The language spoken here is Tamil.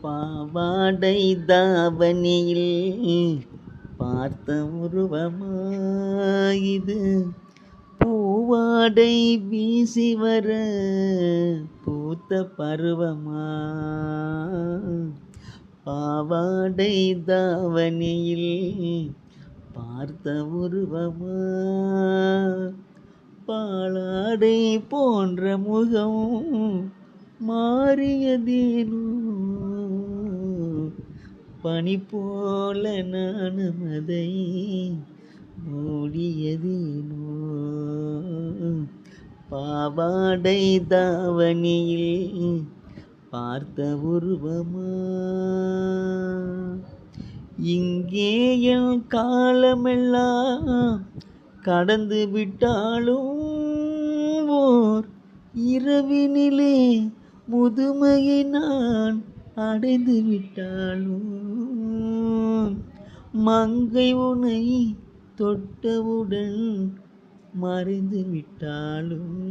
பாவாடை தாவணியில் பார்த்த உருவமாயிது, பூவாடை வீசி வர பூத்த பருவமா. பாவாடை தாவணியில் பார்த்த உருவமா, பாலாடை போன்ற முகம் மாறியதேனோ, பனி போல நானும் அதை மூடியதேனோ. பாவாடை தாவணியில் பார்த்த உருவமா. இங்கே என் காலமெல்லாம் கடந்து விட்டாலும் ஓர் இரவினிலே முதுமையை நான் அடைந்து விட்டாலும், மங்கை உனை தொட்டவுடன் மறைந்து விட்டாலும்